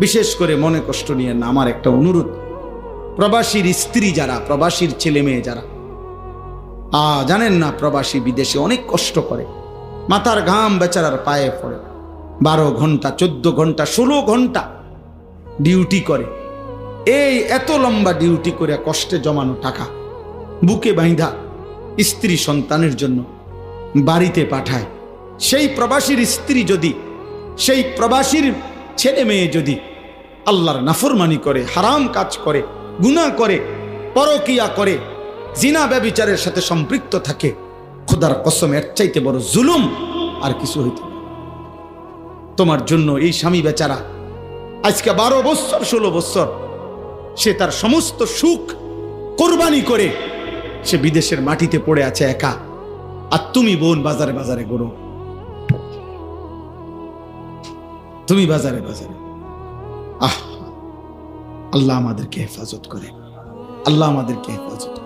বিশেষ করে মনে কষ্ট নিয়ে না, আমার একটা অনুরোধ, প্রবাসীর স্ত্রী যারা, প্রবাসীর ছেলে মেয়ে যারা, জানেন না প্রবাসী বিদেশে অনেক কষ্ট করে, মাথার ঘাম বেচারার পায়ে পড়ে, 12 ঘন্টা 14 ঘন্টা 16 ঘন্টা ডিউটি করে। এই এত লম্বা ডিউটি করে কষ্টে জমানো টাকা বুকে বাঁধা স্ত্রী সন্তানের জন্য বাড়িতে পাঠায়। সেই প্রবাসীর স্ত্রী যদি, সেই প্রবাসীর ছেলে মেয়ে যদি আল্লাহর নাফরমানি করে, হারাম কাজ করে, গুনাহ করে, পরকিয়া করে, জিনা ব্যভিচারের সাথে সম্পৃক্ত থাকে, খোদার কসম এর চাইতে বড় জুলুম আর কিছু হইতে পারে। তোমার জন্য এই স্বামী বেচারা আজকে 12 বছর 16 বছর সে তার সমস্ত সুখ কোরবানি করে সে বিদেশের মাটিতে পড়ে আছে একা, আর তুমি বোন বাজারে বাজারে ঘোরো, তুমি বাজারে বাজারে। আল্লাহ আমাদেরকে হেফাজত করে, আল্লাহ আমাদেরকে হেফাজত